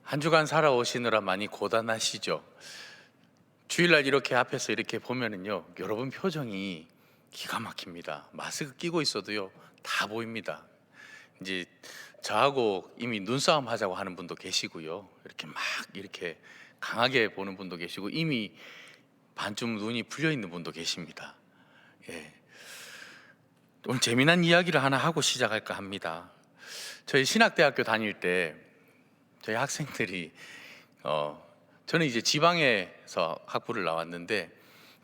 한 주간 살아오시느라 많이 고단하시죠? 주일날 이렇게 앞에서 이렇게 보면은요, 여러분 표정이 기가 막힙니다. 마스크 끼고 있어도요, 다 보입니다. 이제 저하고 이미 눈싸움 하자고 하는 분도 계시고요, 이렇게 막 이렇게 강하게 보는 분도 계시고, 이미 반쯤 눈이 풀려 있는 분도 계십니다. 예. 오늘 재미난 이야기를 하나 하고 시작할까 합니다. 저희 신학대학교 다닐 때 저희 학생들이 저는 이제 지방에서 학부를 나왔는데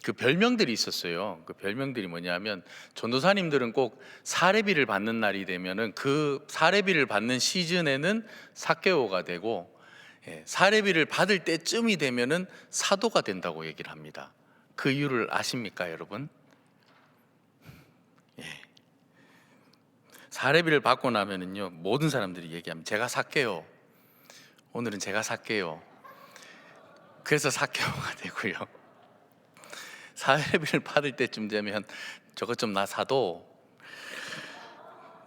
그 별명들이 있었어요. 그 별명들이 뭐냐면, 전도사님들은 꼭 사례비를 받는 날이 되면은 그 사례비를 받는 시즌에는 사개오가 되고, 사례비를 받을 때쯤이 되면은 사도가 된다고 얘기를 합니다. 그 이유를 아십니까, 여러분? 사례비를 받고 나면은요, 모든 사람들이 얘기합니다. 제가 살게요. 오늘은 제가 살게요. 그래서 사개오가 되고요. 사례비를 받을 때쯤 되면 저것 좀 나 사도.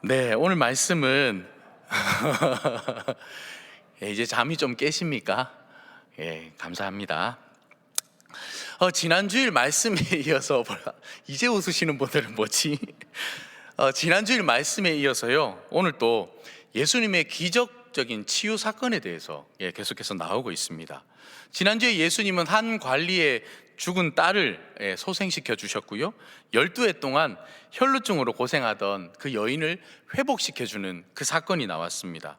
네, 오늘 말씀은 이제 잠이 좀 깨십니까? 예, 감사합니다. 지난 주일 말씀에 이어서 이제 웃으시는 분들은 뭐지? 지난 주일 말씀에 이어서요, 오늘 또 예수님의 기적적인 치유 사건에 대해서 계속해서 나오고 있습니다. 지난주에 예수님은 한 관리의 죽은 딸을 소생시켜 주셨고요, 12해 동안 혈루증으로 고생하던 그 여인을 회복시켜 주는 그 사건이 나왔습니다.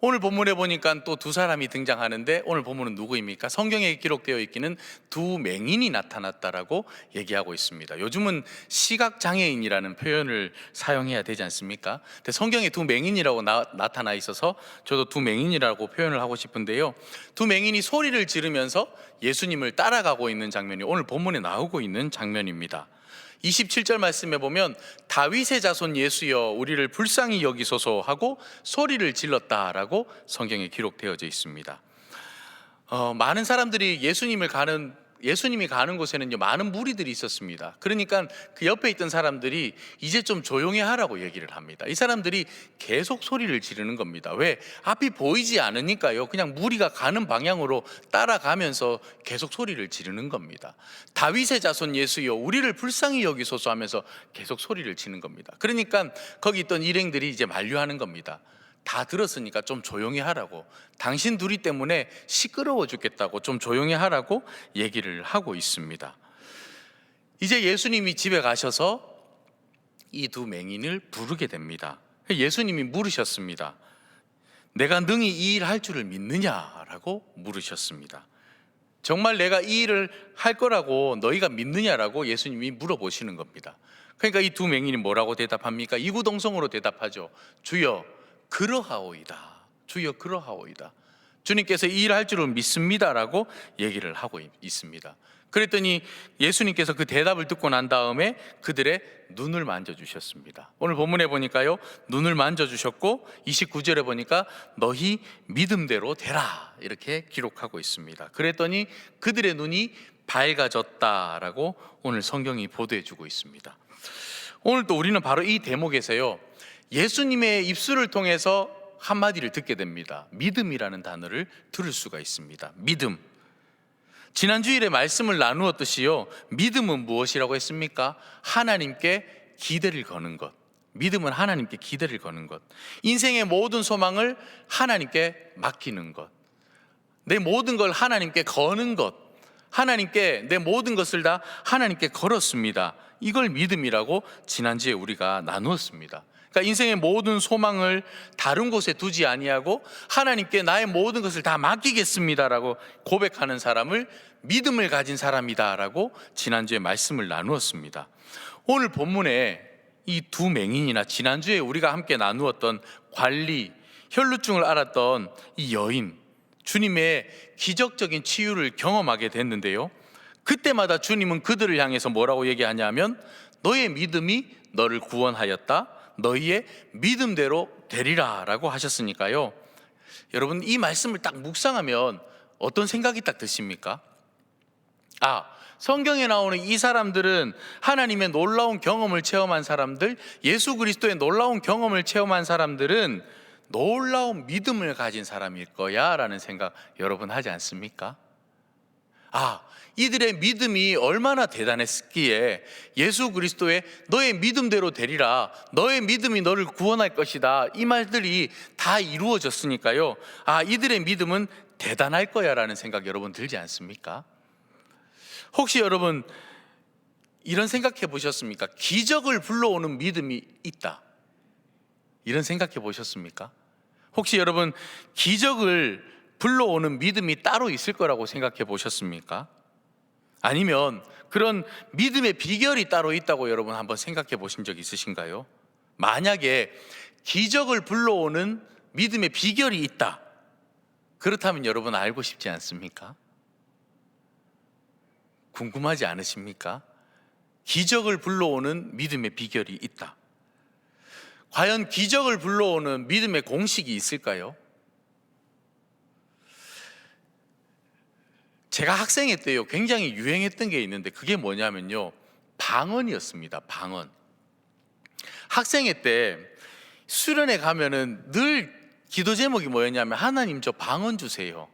오늘 본문에 보니까 또 두 사람이 등장하는데, 오늘 본문은 누구입니까? 성경에 기록되어 있기는 두 맹인이 나타났다라고 얘기하고 있습니다. 요즘은 시각장애인이라는 표현을 사용해야 되지 않습니까? 근데 성경에 두 맹인이라고 나타나 있어서 저도 두 맹인이라고 표현을 하고 싶은데요, 두 맹인이 소리를 지르면서 예수님을 따라가고 있는 장면이 오늘 본문에 나오고 있는 장면입니다. 27절 말씀에 보면 다윗의 자손 예수여 우리를 불쌍히 여기소서 하고 소리를 질렀다라고 성경에 기록되어져 있습니다. 많은 사람들이 예수님이 가는 곳에는요, 많은 무리들이 있었습니다. 그러니까 그 옆에 있던 사람들이 이제 좀 조용히 하라고 얘기를 합니다. 이 사람들이 계속 소리를 지르는 겁니다. 왜? 앞이 보이지 않으니까요. 그냥 무리가 가는 방향으로 따라가면서 계속 소리를 지르는 겁니다. 다윗의 자손 예수여 우리를 불쌍히 여기소서 하면서 계속 소리를 치는 겁니다. 그러니까 거기 있던 일행들이 이제 만류하는 겁니다. 다 들었으니까 좀 조용히 하라고, 당신 둘이 때문에 시끄러워 죽겠다고 좀 조용히 하라고 얘기를 하고 있습니다. 이제 예수님이 집에 가셔서 이 두 맹인을 부르게 됩니다. 예수님이 물으셨습니다. 내가 능히 이 일 할 줄을 믿느냐라고 물으셨습니다. 정말 내가 이 일을 할 거라고 너희가 믿느냐라고 예수님이 물어보시는 겁니다. 그러니까 이 두 맹인이 뭐라고 대답합니까? 이구동성으로 대답하죠. 주여 그러하오이다. 주여 그러하오이다. 주님께서 이 일을 할 줄을 믿습니다라고 얘기를 하고 있습니다. 그랬더니 예수님께서 그 대답을 듣고 난 다음에 그들의 눈을 만져주셨습니다. 오늘 본문에 보니까요, 눈을 만져주셨고 29절에 보니까 너희 믿음대로 되라 이렇게 기록하고 있습니다. 그랬더니 그들의 눈이 밝아졌다라고 오늘 성경이 보도해주고 있습니다. 오늘 또 우리는 바로 이 대목에서요, 예수님의 입술을 통해서 한마디를 듣게 됩니다. 믿음이라는 단어를 들을 수가 있습니다. 믿음. 지난 주일에 말씀을 나누었듯이요, 믿음은 무엇이라고 했습니까? 하나님께 기대를 거는 것. 믿음은 하나님께 기대를 거는 것. 인생의 모든 소망을 하나님께 맡기는 것. 내 모든 걸 하나님께 거는 것. 하나님께 내 모든 것을 다 하나님께 걸었습니다. 이걸 믿음이라고 지난주에 우리가 나누었습니다. 그러니까 인생의 모든 소망을 다른 곳에 두지 아니하고 하나님께 나의 모든 것을 다 맡기겠습니다라고 고백하는 사람을 믿음을 가진 사람이다라고 지난주에 말씀을 나누었습니다. 오늘 본문에 이 두 맹인이나 지난주에 우리가 함께 나누었던 관리, 혈루증을 앓았던 이 여인, 주님의 기적적인 치유를 경험하게 됐는데요, 그때마다 주님은 그들을 향해서 뭐라고 얘기하냐면 너의 믿음이 너를 구원하였다, 너희의 믿음대로 되리라 라고 하셨으니까요, 여러분 이 말씀을 딱 묵상하면 어떤 생각이 딱 드십니까? 성경에 나오는 이 사람들은 하나님의 놀라운 경험을 체험한 사람들, 예수 그리스도의 놀라운 경험을 체험한 사람들은 놀라운 믿음을 가진 사람일 거야 라는 생각 여러분 하지 않습니까? 이들의 믿음이 얼마나 대단했기에 예수 그리스도의 너의 믿음대로 되리라, 너의 믿음이 너를 구원할 것이다, 이 말들이 다 이루어졌으니까요, 이들의 믿음은 대단할 거야 라는 생각 여러분 들지 않습니까? 혹시 여러분 이런 생각해 보셨습니까? 기적을 불러오는 믿음이 있다, 이런 생각해 보셨습니까? 혹시 여러분 기적을 불러오는 믿음이 따로 있을 거라고 생각해 보셨습니까? 아니면 그런 믿음의 비결이 따로 있다고 여러분 한번 생각해 보신 적 있으신가요? 만약에 기적을 불러오는 믿음의 비결이 있다, 그렇다면 여러분 알고 싶지 않습니까? 궁금하지 않으십니까? 기적을 불러오는 믿음의 비결이 있다. 과연 기적을 불러오는 믿음의 공식이 있을까요? 제가 학생회 때요, 굉장히 유행했던 게 있는데 그게 뭐냐면요, 방언이었습니다. 방언. 학생회 때 수련회 가면은 늘 기도 제목이 뭐였냐면, 하나님 저 방언 주세요,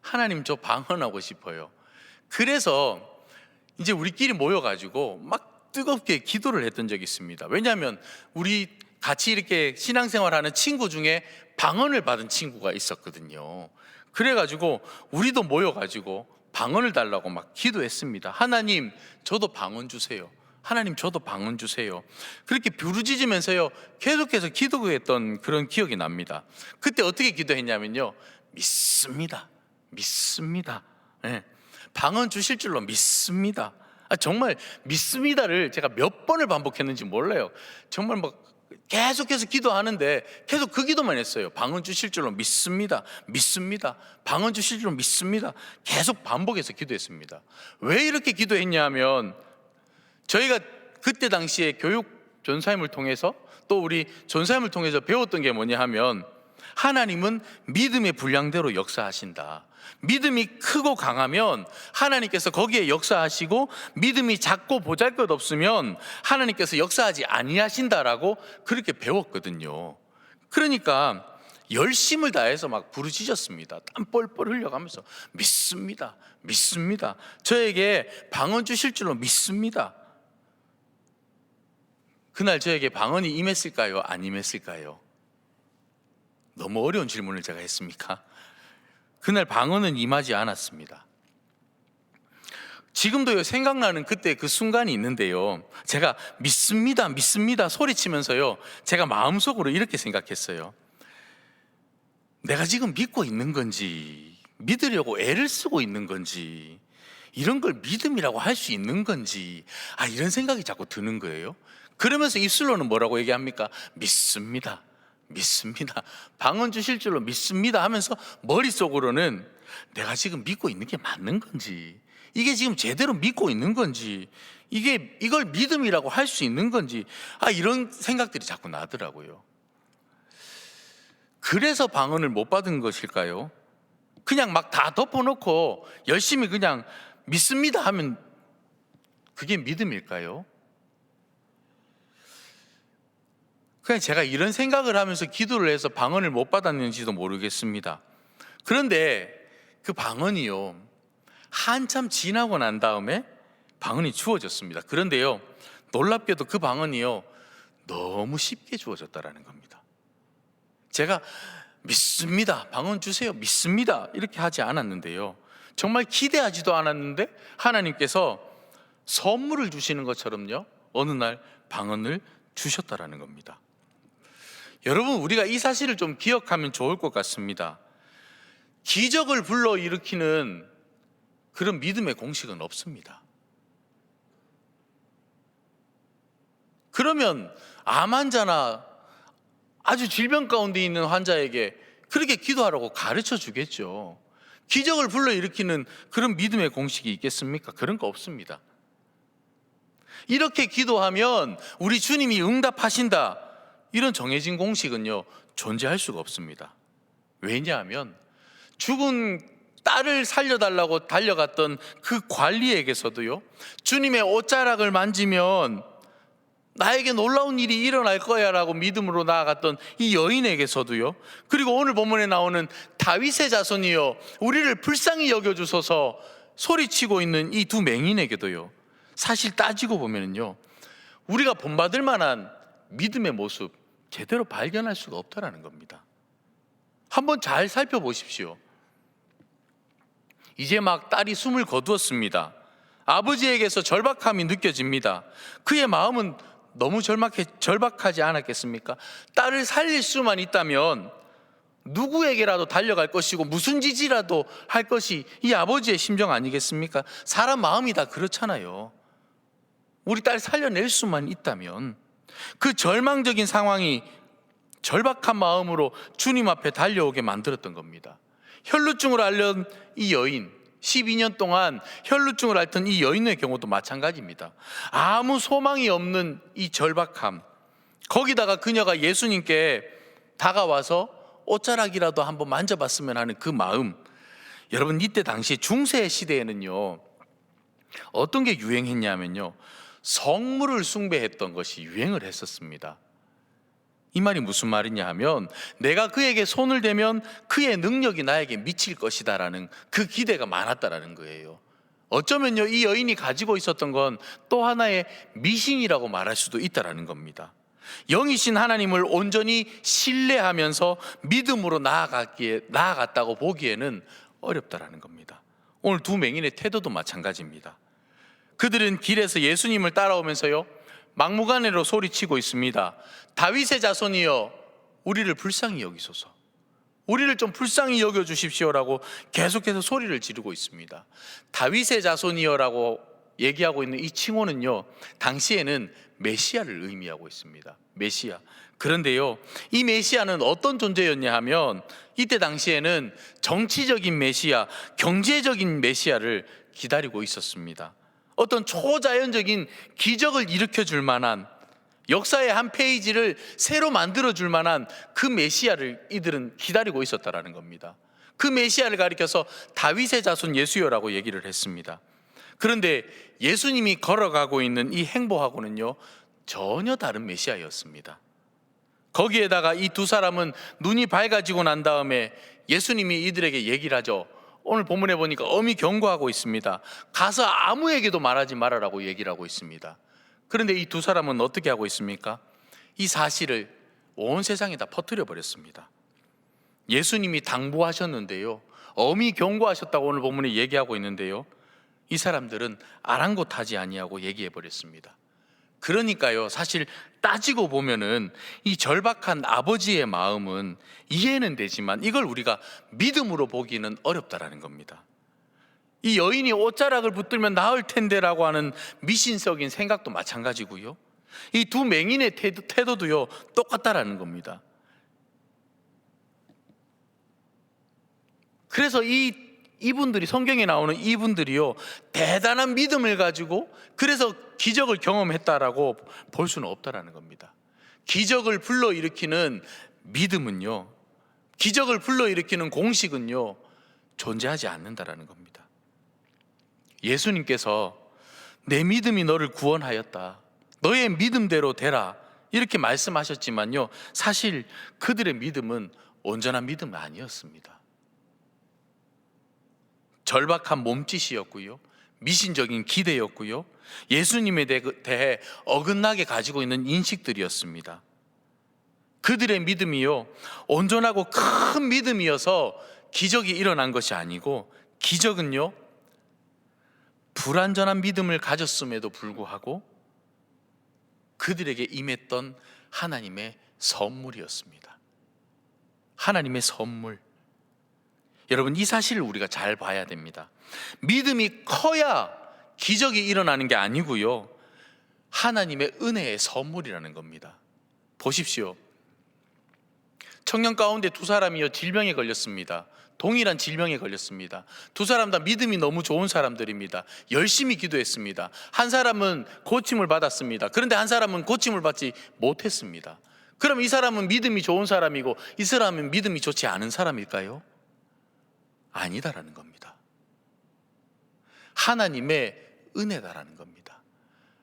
하나님 저 방언하고 싶어요. 그래서 이제 우리끼리 모여가지고 막 뜨겁게 기도를 했던 적이 있습니다. 왜냐하면 우리 같이 이렇게 신앙생활하는 친구 중에 방언을 받은 친구가 있었거든요. 그래가지고 우리도 모여가지고 방언을 달라고 막 기도했습니다. 하나님 저도 방언 주세요, 하나님 저도 방언 주세요. 그렇게 부르짖으면서요 계속해서 기도했던 그런 기억이 납니다. 그때 어떻게 기도했냐면요, 믿습니다, 믿습니다, 방언 주실 줄로 믿습니다. 정말 믿습니다를 제가 몇 번을 반복했는지 몰라요. 정말 막 계속해서 기도하는데 계속 그 기도만 했어요. 방언 주실 줄로 믿습니다, 믿습니다, 방언 주실 줄로 믿습니다. 계속 반복해서 기도했습니다. 왜 이렇게 기도했냐면, 저희가 그때 당시에 교육 전사님을 통해서 또 우리 전사님을 통해서 배웠던 게 뭐냐 하면, 하나님은 믿음의 분량대로 역사하신다. 믿음이 크고 강하면 하나님께서 거기에 역사하시고, 믿음이 작고 보잘것없으면 하나님께서 역사하지 아니하신다라고 그렇게 배웠거든요. 그러니까 열심을 다해서 막 부르짖었습니다. 땀 뻘뻘 흘려가면서 믿습니다, 믿습니다, 저에게 방언 주실 줄로 믿습니다. 그날 저에게 방언이 임했을까요? 안 임했을까요? 너무 어려운 질문을 제가 했습니까? 그날 방언은 임하지 않았습니다. 지금도 생각나는 그때 그 순간이 있는데요, 제가 믿습니다, 믿습니다 소리치면서요, 제가 마음속으로 이렇게 생각했어요. 내가 지금 믿고 있는 건지, 믿으려고 애를 쓰고 있는 건지, 이런 걸 믿음이라고 할 수 있는 건지, 이런 생각이 자꾸 드는 거예요. 그러면서 입술로는 뭐라고 얘기합니까? 믿습니다, 믿습니다, 방언 주실 줄로 믿습니다 하면서 머릿속으로는 내가 지금 믿고 있는 게 맞는 건지, 이게 지금 제대로 믿고 있는 건지, 이걸 믿음이라고 할 수 있는 건지, 이런 생각들이 자꾸 나더라고요. 그래서 방언을 못 받은 것일까요? 그냥 막 다 덮어놓고 열심히 그냥 믿습니다 하면 그게 믿음일까요? 그냥 제가 이런 생각을 하면서 기도를 해서 방언을 못 받았는지도 모르겠습니다. 그런데 그 방언이요, 한참 지나고 난 다음에 방언이 주어졌습니다. 그런데요, 놀랍게도 그 방언이요, 너무 쉽게 주어졌다라는 겁니다. 제가 믿습니다, 방언 주세요, 믿습니다 이렇게 하지 않았는데요, 정말 기대하지도 않았는데 하나님께서 선물을 주시는 것처럼요, 어느 날 방언을 주셨다라는 겁니다. 여러분, 우리가 이 사실을 좀 기억하면 좋을 것 같습니다. 기적을 불러일으키는 그런 믿음의 공식은 없습니다. 그러면 암 환자나 아주 질병 가운데 있는 환자에게 그렇게 기도하라고 가르쳐 주겠죠. 기적을 불러일으키는 그런 믿음의 공식이 있겠습니까? 그런 거 없습니다. 이렇게 기도하면 우리 주님이 응답하신다, 이런 정해진 공식은요 존재할 수가 없습니다. 왜냐하면 죽은 딸을 살려달라고 달려갔던 그 관리에게서도요, 주님의 옷자락을 만지면 나에게 놀라운 일이 일어날 거야 라고 믿음으로 나아갔던 이 여인에게서도요, 그리고 오늘 본문에 나오는 다윗의 자손이여 우리를 불쌍히 여겨주소서 소리치고 있는 이 두 맹인에게도요, 사실 따지고 보면요, 우리가 본받을 만한 믿음의 모습 제대로 발견할 수가 없다라는 겁니다. 한번 잘 살펴보십시오. 이제 막 딸이 숨을 거두었습니다. 아버지에게서 절박함이 느껴집니다. 그의 마음은 너무 절박하지 않았겠습니까? 딸을 살릴 수만 있다면 누구에게라도 달려갈 것이고 무슨 짓이라도 할 것이 이 아버지의 심정 아니겠습니까? 사람 마음이 다 그렇잖아요. 우리 딸 살려낼 수만 있다면. 그 절망적인 상황이 절박한 마음으로 주님 앞에 달려오게 만들었던 겁니다. 혈루증을 앓던 이 여인, 12년 동안 혈루증을 앓던 이 여인의 경우도 마찬가지입니다. 아무 소망이 없는 이 절박함, 거기다가 그녀가 예수님께 다가와서 옷자락이라도 한번 만져봤으면 하는 그 마음. 여러분, 이때 당시 중세 시대에는요, 어떤 게 유행했냐면요, 성물을 숭배했던 것이 유행을 했었습니다. 이 말이 무슨 말이냐 하면, 내가 그에게 손을 대면 그의 능력이 나에게 미칠 것이다라는 그 기대가 많았다라는 거예요. 어쩌면요, 이 여인이 가지고 있었던 건 또 하나의 미신이라고 말할 수도 있다라는 겁니다. 영이신 하나님을 온전히 신뢰하면서 믿음으로 나아갔다고 보기에는 어렵다라는 겁니다. 오늘 두 맹인의 태도도 마찬가지입니다. 그들은 길에서 예수님을 따라오면서요, 막무가내로 소리치고 있습니다. 다윗의 자손이여 우리를 불쌍히 여기소서, 우리를 좀 불쌍히 여겨주십시오라고 계속해서 소리를 지르고 있습니다. 다윗의 자손이여라고 얘기하고 있는 이 칭호는요, 당시에는 메시아를 의미하고 있습니다. 메시아. 그런데요, 이 메시아는 어떤 존재였냐 하면, 이때 당시에는 정치적인 메시아, 경제적인 메시아를 기다리고 있었습니다. 어떤 초자연적인 기적을 일으켜 줄 만한, 역사의 한 페이지를 새로 만들어 줄 만한 그 메시아를 이들은 기다리고 있었다라는 겁니다. 그 메시아를 가리켜서 다윗의 자손 예수여라고 얘기를 했습니다. 그런데 예수님이 걸어가고 있는 이 행보하고는요, 전혀 다른 메시아였습니다. 거기에다가 이 두 사람은 눈이 밝아지고 난 다음에 예수님이 이들에게 얘기를 하죠. 오늘 본문에 보니까 엄히 경고하고 있습니다. 가서 아무에게도 말하지 말아라고 얘기를 하고 있습니다. 그런데 이 두 사람은 어떻게 하고 있습니까? 이 사실을 온 세상에다 퍼뜨려 버렸습니다. 예수님이 당부하셨는데요, 엄히 경고하셨다고 오늘 본문에 얘기하고 있는데요, 이 사람들은 아랑곳하지 아니하고 얘기해 버렸습니다. 그러니까요, 사실 따지고 보면은 이 절박한 아버지의 마음은 이해는 되지만 이걸 우리가 믿음으로 보기는 어렵다라는 겁니다. 이 여인이 옷자락을 붙들면 나을 텐데라고 하는 미신적인 생각도 마찬가지고요, 이 두 맹인의 태도도요 똑같다라는 겁니다. 그래서 이분들이, 성경에 나오는 이분들이요, 대단한 믿음을 가지고 그래서 기적을 경험했다라고 볼 수는 없다라는 겁니다. 기적을 불러일으키는 믿음은요, 기적을 불러일으키는 공식은요 존재하지 않는다라는 겁니다. 예수님께서 내 믿음이 너를 구원하였다, 너의 믿음대로 되라, 이렇게 말씀하셨지만요, 사실 그들의 믿음은 온전한 믿음은 아니었습니다. 절박한 몸짓이었고요, 미신적인 기대였고요, 예수님에 대해 어긋나게 가지고 있는 인식들이었습니다. 그들의 믿음이요, 온전하고 큰 믿음이어서 기적이 일어난 것이 아니고, 기적은요 불완전한 믿음을 가졌음에도 불구하고 그들에게 임했던 하나님의 선물이었습니다. 하나님의 선물. 여러분, 이 사실을 우리가 잘 봐야 됩니다. 믿음이 커야 기적이 일어나는 게 아니고요, 하나님의 은혜의 선물이라는 겁니다. 보십시오. 청년 가운데 두 사람이요 질병에 걸렸습니다. 동일한 질병에 걸렸습니다. 두 사람 다 믿음이 너무 좋은 사람들입니다. 열심히 기도했습니다. 한 사람은 고침을 받았습니다. 그런데 한 사람은 고침을 받지 못했습니다. 그럼 이 사람은 믿음이 좋은 사람이고 이 사람은 믿음이 좋지 않은 사람일까요? 아니다라는 겁니다. 하나님의 은혜다라는 겁니다.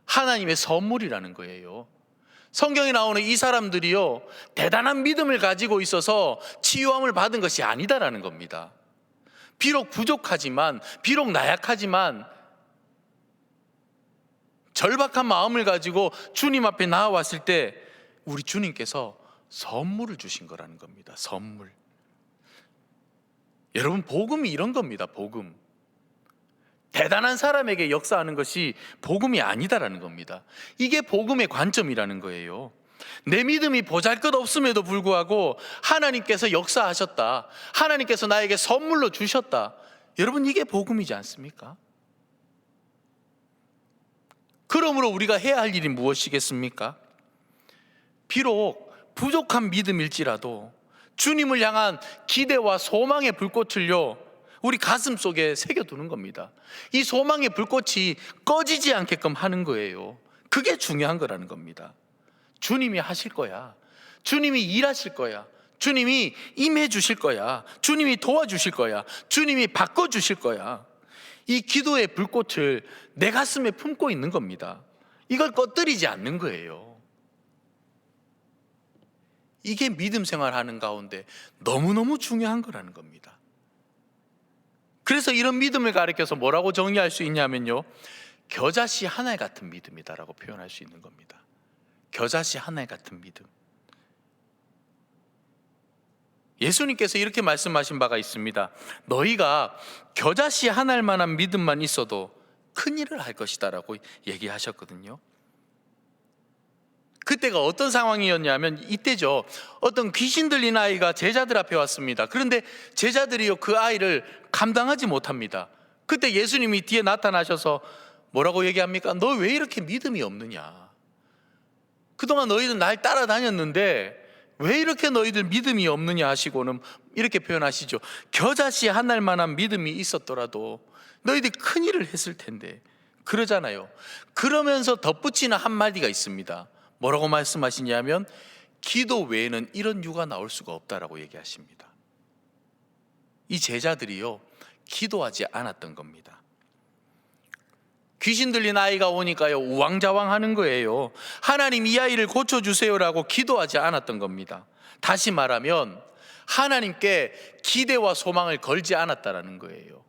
하나님의 선물이라는 거예요. 성경에 나오는 이 사람들이요, 대단한 믿음을 가지고 있어서 치유함을 받은 것이 아니다라는 겁니다. 비록 부족하지만, 비록 나약하지만 절박한 마음을 가지고 주님 앞에 나아왔을 때 우리 주님께서 선물을 주신 거라는 겁니다. 선물. 여러분, 복음이 이런 겁니다. 복음. 대단한 사람에게 역사하는 것이 복음이 아니다라는 겁니다. 이게 복음의 관점이라는 거예요. 내 믿음이 보잘것없음에도 불구하고 하나님께서 역사하셨다, 하나님께서 나에게 선물로 주셨다. 여러분, 이게 복음이지 않습니까? 그러므로 우리가 해야 할 일이 무엇이겠습니까? 비록 부족한 믿음일지라도 주님을 향한 기대와 소망의 불꽃을요, 우리 가슴 속에 새겨두는 겁니다. 이 소망의 불꽃이 꺼지지 않게끔 하는 거예요. 그게 중요한 거라는 겁니다. 주님이 하실 거야. 주님이 일하실 거야. 주님이 임해 주실 거야. 주님이 도와주실 거야. 주님이 바꿔주실 거야. 이 기도의 불꽃을 내 가슴에 품고 있는 겁니다. 이걸 꺼뜨리지 않는 거예요. 이게 믿음 생활하는 가운데 너무너무 중요한 거라는 겁니다. 그래서 이런 믿음을 가리켜서 뭐라고 정의할 수 있냐면요, 겨자씨 하나 같은 믿음이다라고 표현할 수 있는 겁니다. 겨자씨 하나 같은 믿음. 예수님께서 이렇게 말씀하신 바가 있습니다. 너희가 겨자씨 하나일 만한 믿음만 있어도 큰일을 할 것이다 라고 얘기하셨거든요. 그때가 어떤 상황이었냐면 이때죠. 어떤 귀신 들린 아이가 제자들 앞에 왔습니다. 그런데 제자들이요, 그 아이를 감당하지 못합니다. 그때 예수님이 뒤에 나타나셔서 뭐라고 얘기합니까? 너 왜 이렇게 믿음이 없느냐? 그동안 너희들 날 따라다녔는데 왜 이렇게 너희들 믿음이 없느냐 하시고는 이렇게 표현하시죠. 겨자씨 하나일 만한 믿음이 있었더라도 너희들이 큰일을 했을 텐데. 그러잖아요. 그러면서 덧붙이는 한마디가 있습니다. 뭐라고 말씀하시냐면 기도 외에는 이런 유가 나올 수가 없다라고 얘기하십니다. 이 제자들이요, 기도하지 않았던 겁니다. 귀신 들린 아이가 오니까요, 우왕좌왕 하는 거예요. 하나님, 이 아이를 고쳐주세요라고 기도하지 않았던 겁니다. 다시 말하면 하나님께 기대와 소망을 걸지 않았다라는 거예요.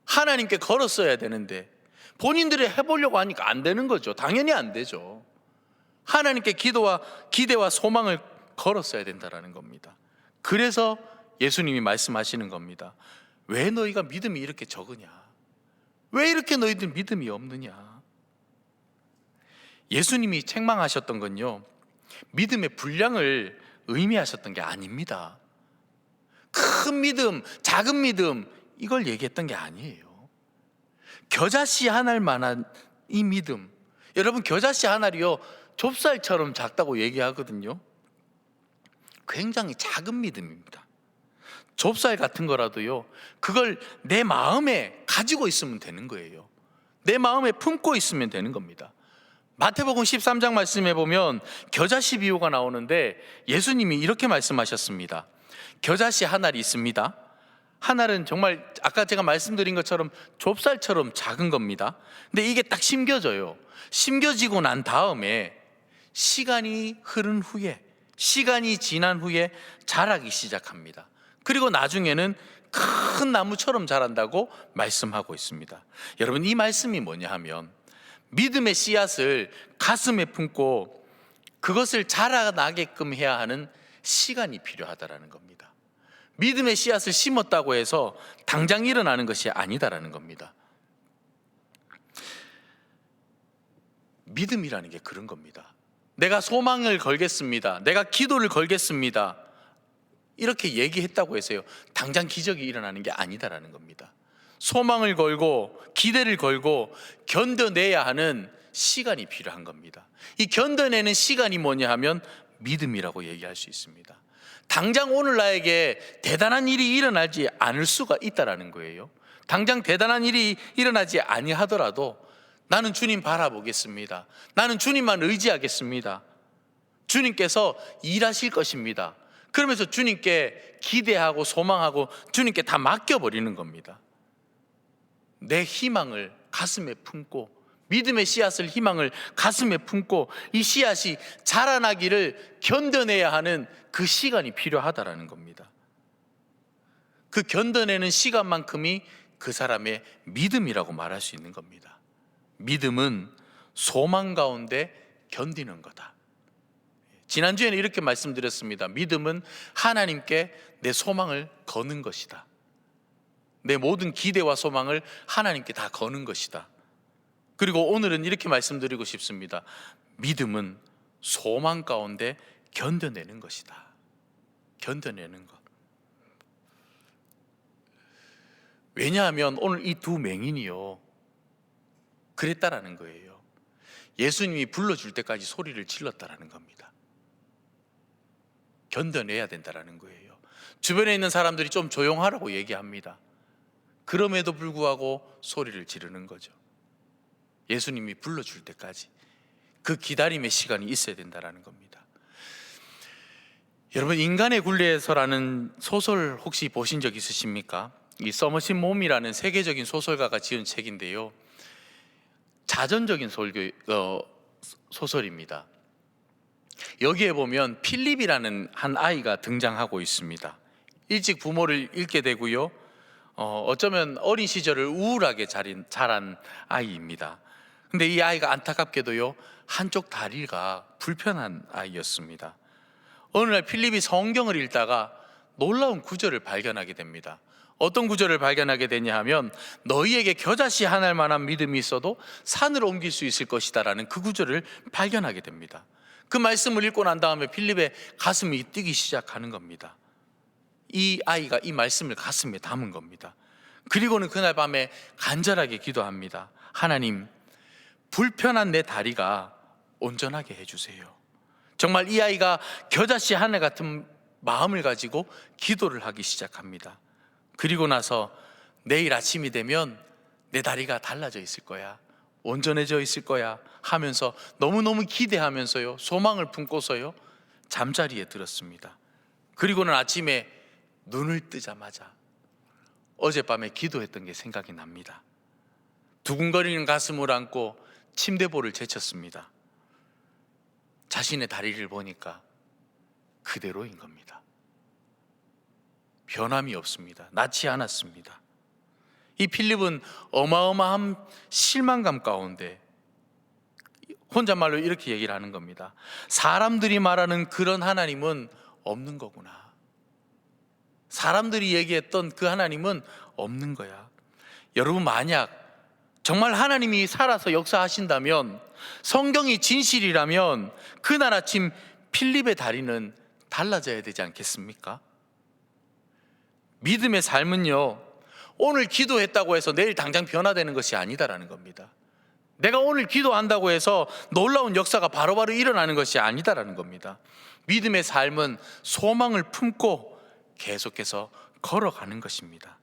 하나님께 걸었어야 되는데 본인들이 해보려고 하니까 안 되는 거죠. 당연히 안 되죠. 하나님께 기대와 소망을 걸었어야 된다라는 겁니다. 그래서 예수님이 말씀하시는 겁니다. 왜 너희가 믿음이 이렇게 적으냐? 왜 이렇게 너희들 믿음이 없느냐? 예수님이 책망하셨던 건요, 믿음의 분량을 의미하셨던 게 아닙니다. 큰 믿음, 작은 믿음, 이걸 얘기했던 게 아니에요. 겨자씨 하나일 만한 이 믿음. 여러분, 겨자씨 하나리요, 좁쌀처럼 작다고 얘기하거든요. 굉장히 작은 믿음입니다. 좁쌀 같은 거라도요, 그걸 내 마음에 가지고 있으면 되는 거예요. 내 마음에 품고 있으면 되는 겁니다. 마태복음 13장 말씀해 보면 겨자씨 비유가 나오는데 예수님이 이렇게 말씀하셨습니다. 겨자씨 한 알이 있습니다. 한 알은 정말 아까 제가 말씀드린 것처럼 좁쌀처럼 작은 겁니다. 근데 이게 딱 심겨져요. 심겨지고 난 다음에 시간이 흐른 후에, 시간이 지난 후에 자라기 시작합니다. 그리고 나중에는 큰 나무처럼 자란다고 말씀하고 있습니다. 여러분, 이 말씀이 뭐냐 하면 믿음의 씨앗을 가슴에 품고 그것을 자라나게끔 해야 하는 시간이 필요하다라는 겁니다. 믿음의 씨앗을 심었다고 해서 당장 일어나는 것이 아니다라는 겁니다. 믿음이라는 게 그런 겁니다. 내가 소망을 걸겠습니다, 내가 기도를 걸겠습니다, 이렇게 얘기했다고 해서요, 당장 기적이 일어나는 게 아니다라는 겁니다. 소망을 걸고 기대를 걸고 견뎌내야 하는 시간이 필요한 겁니다. 이 견뎌내는 시간이 뭐냐 하면 믿음이라고 얘기할 수 있습니다. 당장 오늘 나에게 대단한 일이 일어나지 않을 수가 있다라는 거예요. 당장 대단한 일이 일어나지 아니하더라도 나는 주님 바라보겠습니다, 나는 주님만 의지하겠습니다, 주님께서 일하실 것입니다, 그러면서 주님께 기대하고 소망하고 주님께 다 맡겨버리는 겁니다. 내 희망을 가슴에 품고 믿음의 씨앗을, 희망을 가슴에 품고 이 씨앗이 자라나기를 견뎌내야 하는 그 시간이 필요하다라는 겁니다. 그 견뎌내는 시간만큼이 그 사람의 믿음이라고 말할 수 있는 겁니다. 믿음은 소망 가운데 견디는 거다. 지난주에는 이렇게 말씀드렸습니다. 믿음은 하나님께 내 소망을 거는 것이다. 내 모든 기대와 소망을 하나님께 다 거는 것이다. 그리고 오늘은 이렇게 말씀드리고 싶습니다. 믿음은 소망 가운데 견뎌내는 것이다. 견뎌내는 것. 왜냐하면 오늘 이 두 맹인이요, 그랬다라는 거예요. 예수님이 불러줄 때까지 소리를 질렀다라는 겁니다. 견뎌내야 된다라는 거예요. 주변에 있는 사람들이 좀 조용하라고 얘기합니다. 그럼에도 불구하고 소리를 지르는 거죠. 예수님이 불러줄 때까지 그 기다림의 시간이 있어야 된다라는 겁니다. 여러분, 인간의 굴레에서라는 소설 혹시 보신 적 있으십니까? 이 서머신 몬이라는 세계적인 소설가가 지은 책인데요, 자전적인 소설입니다. 여기에 보면 필립이라는 한 아이가 등장하고 있습니다. 일찍 부모를 잃게 되고요, 어쩌면 어린 시절을 우울하게 자란 아이입니다. 근데 이 아이가 안타깝게도요, 한쪽 다리가 불편한 아이였습니다. 어느 날 필립이 성경을 읽다가 놀라운 구절을 발견하게 됩니다. 어떤 구절을 발견하게 되냐 하면, 너희에게 겨자씨 하나일 만한 믿음이 있어도 산을 옮길 수 있을 것이다 라는 그 구절을 발견하게 됩니다. 그 말씀을 읽고 난 다음에 필립의 가슴이 뛰기 시작하는 겁니다. 이 아이가 이 말씀을 가슴에 담은 겁니다. 그리고는 그날 밤에 간절하게 기도합니다. 하나님, 불편한 내 다리가 온전하게 해주세요. 정말 이 아이가 겨자씨 하나 같은 마음을 가지고 기도를 하기 시작합니다. 그리고 나서 내일 아침이 되면 내 다리가 달라져 있을 거야, 온전해져 있을 거야 하면서 너무너무 기대하면서요, 소망을 품고서요, 잠자리에 들었습니다. 그리고는 아침에 눈을 뜨자마자 어젯밤에 기도했던 게 생각이 납니다. 두근거리는 가슴을 안고 침대볼을 제쳤습니다. 자신의 다리를 보니까 그대로인 겁니다. 변함이 없습니다. 낫지 않았습니다. 이 필립은 어마어마한 실망감 가운데 혼잣말로 이렇게 얘기를 하는 겁니다. 사람들이 말하는 그런 하나님은 없는 거구나. 사람들이 얘기했던 그 하나님은 없는 거야. 여러분, 만약 정말 하나님이 살아서 역사하신다면, 성경이 진실이라면 그날 아침 필립의 다리는 달라져야 되지 않겠습니까? 믿음의 삶은요, 오늘 기도했다고 해서 내일 당장 변화되는 것이 아니다라는 겁니다. 내가 오늘 기도한다고 해서 놀라운 역사가 바로바로 일어나는 것이 아니다라는 겁니다. 믿음의 삶은 소망을 품고 계속해서 걸어가는 것입니다.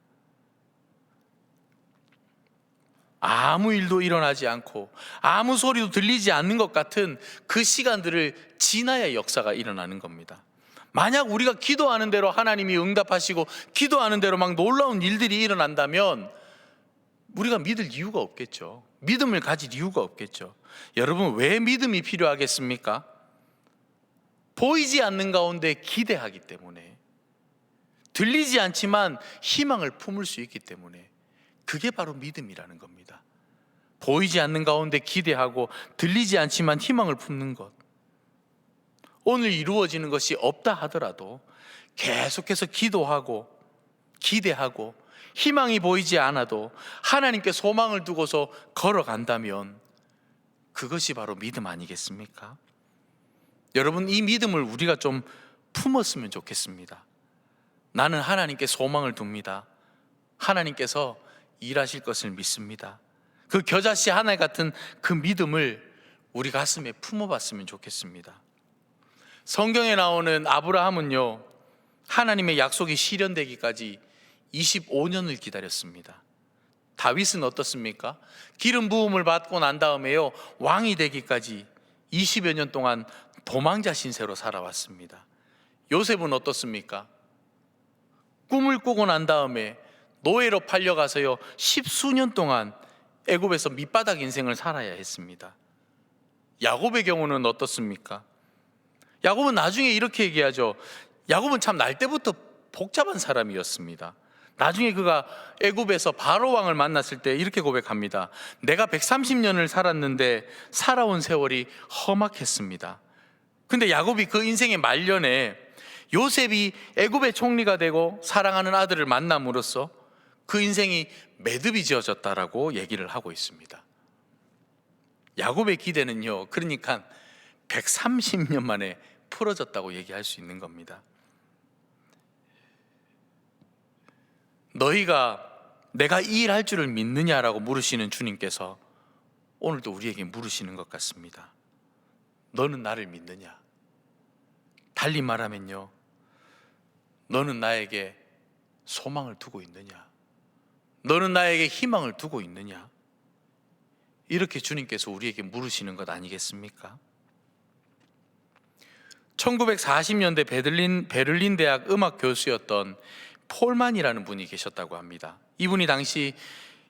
아무 일도 일어나지 않고 아무 소리도 들리지 않는 것 같은 그 시간들을 지나야 역사가 일어나는 겁니다. 만약 우리가 기도하는 대로 하나님이 응답하시고 기도하는 대로 막 놀라운 일들이 일어난다면 우리가 믿을 이유가 없겠죠. 믿음을 가질 이유가 없겠죠. 여러분, 왜 믿음이 필요하겠습니까? 보이지 않는 가운데 기대하기 때문에, 들리지 않지만 희망을 품을 수 있기 때문에, 그게 바로 믿음이라는 겁니다. 보이지 않는 가운데 기대하고 들리지 않지만 희망을 품는 것. 오늘 이루어지는 것이 없다 하더라도 계속해서 기도하고 기대하고 희망이 보이지 않아도 하나님께 소망을 두고서 걸어간다면 그것이 바로 믿음 아니겠습니까? 여러분, 이 믿음을 우리가 좀 품었으면 좋겠습니다. 나는 하나님께 소망을 둡니다. 하나님께서 일하실 것을 믿습니다. 그 겨자씨 하나 같은 그 믿음을 우리 가슴에 품어봤으면 좋겠습니다. 성경에 나오는 아브라함은요, 하나님의 약속이 실현되기까지 25년을 기다렸습니다. 다윗은 어떻습니까? 기름 부음을 받고 난 다음에요, 왕이 되기까지 20여 년 동안 도망자 신세로 살아왔습니다. 요셉은 어떻습니까? 꿈을 꾸고 난 다음에 노예로 팔려가서요, 10수년 동안 애굽에서 밑바닥 인생을 살아야 했습니다. 야곱의 경우는 어떻습니까? 야곱은 나중에 이렇게 얘기하죠. 야곱은 참 날 때부터 복잡한 사람이었습니다. 나중에 그가 애굽에서 바로 왕을 만났을 때 이렇게 고백합니다. 내가 130년을 살았는데 살아온 세월이 험악했습니다. 근데 야곱이 그 인생의 말년에 요셉이 애굽의 총리가 되고 사랑하는 아들을 만남으로써 그 인생이 매듭이 지어졌다라고 얘기를 하고 있습니다. 야곱의 기대는요, 그러니까 130년 만에 풀어졌다고 얘기할 수 있는 겁니다. 너희가 내가 이 일 할 줄을 믿느냐라고 물으시는 주님께서 오늘도 우리에게 물으시는 것 같습니다. 너는 나를 믿느냐? 달리 말하면요, 너는 나에게 소망을 두고 있느냐? 너는 나에게 희망을 두고 있느냐? 이렇게 주님께서 우리에게 물으시는 것 아니겠습니까? 1940년대 베를린 대학 음악 교수였던 폴만이라는 분이 계셨다고 합니다. 이분이 당시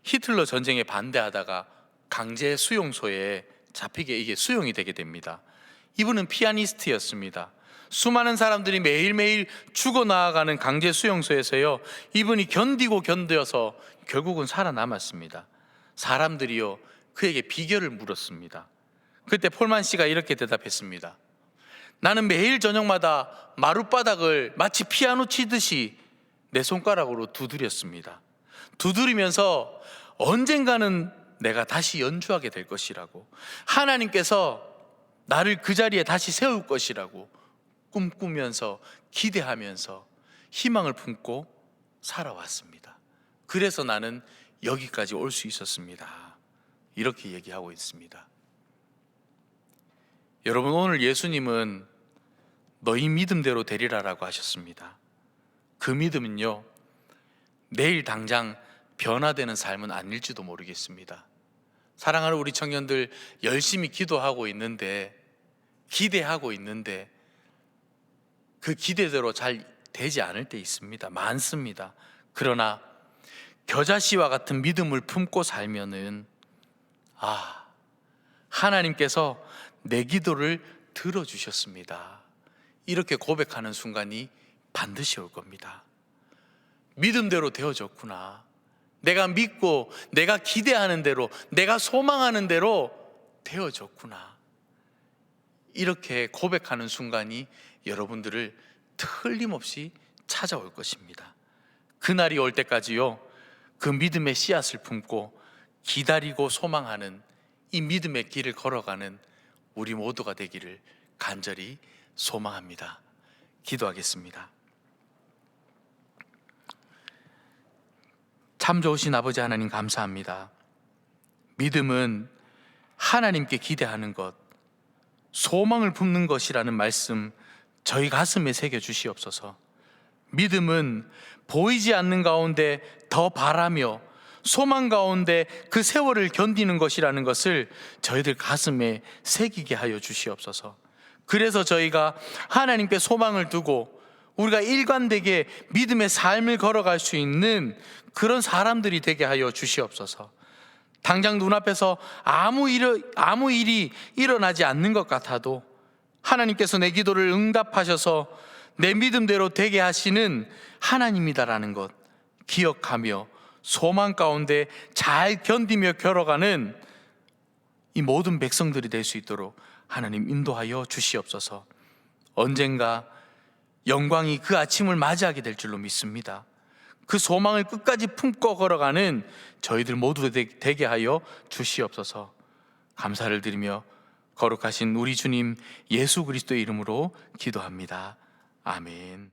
히틀러 전쟁에 반대하다가 강제 수용소에 잡히게 이게 수용이 되게 됩니다. 이분은 피아니스트였습니다. 수많은 사람들이 매일매일 죽어나가는 강제 수용소에서요, 이분이 견디고 견뎌서 결국은 살아남았습니다. 사람들이요, 그에게 비결을 물었습니다. 그때 폴만 씨가 이렇게 대답했습니다. 나는 매일 저녁마다 마룻바닥을 마치 피아노 치듯이 내 손가락으로 두드렸습니다. 두드리면서 언젠가는 내가 다시 연주하게 될 것이라고, 하나님께서 나를 그 자리에 다시 세울 것이라고 꿈꾸면서 기대하면서 희망을 품고 살아왔습니다. 그래서 나는 여기까지 올 수 있었습니다. 이렇게 얘기하고 있습니다. 여러분, 오늘 예수님은 너희 믿음대로 되리라라고 하셨습니다. 그 믿음은요, 내일 당장 변화되는 삶은 아닐지도 모르겠습니다. 사랑하는 우리 청년들, 열심히 기도하고 있는데, 기대하고 있는데 그 기대대로 잘 되지 않을 때 있습니다. 많습니다. 그러나 겨자씨와 같은 믿음을 품고 살면은 하나님께서 내 기도를 들어주셨습니다, 이렇게 고백하는 순간이 반드시 올 겁니다. 믿음대로 되어졌구나, 내가 믿고 내가 기대하는 대로, 내가 소망하는 대로 되어졌구나, 이렇게 고백하는 순간이 여러분들을 틀림없이 찾아올 것입니다. 그날이 올 때까지요, 그 믿음의 씨앗을 품고 기다리고 소망하는 이 믿음의 길을 걸어가는 우리 모두가 되기를 간절히 소망합니다. 기도하겠습니다. 참 좋으신 아버지 하나님, 감사합니다. 믿음은 하나님께 기대하는 것, 소망을 품는 것이라는 말씀 저희 가슴에 새겨 주시옵소서. 믿음은 보이지 않는 가운데 더 바라며 소망 가운데 그 세월을 견디는 것이라는 것을 저희들 가슴에 새기게 하여 주시옵소서. 그래서 저희가 하나님께 소망을 두고 우리가 일관되게 믿음의 삶을 걸어갈 수 있는 그런 사람들이 되게 하여 주시옵소서. 당장 눈앞에서 아무 일이 일어나지 않는 것 같아도 하나님께서 내 기도를 응답하셔서 내 믿음대로 되게 하시는 하나님이다라는 것 기억하며 소망 가운데 잘 견디며 걸어가는 이 모든 백성들이 될 수 있도록 하나님 인도하여 주시옵소서. 언젠가 영광이 그 아침을 맞이하게 될 줄로 믿습니다. 그 소망을 끝까지 품고 걸어가는 저희들 모두 되게 하여 주시옵소서. 감사를 드리며 거룩하신 우리 주님 예수 그리스도의 이름으로 기도합니다. 아멘.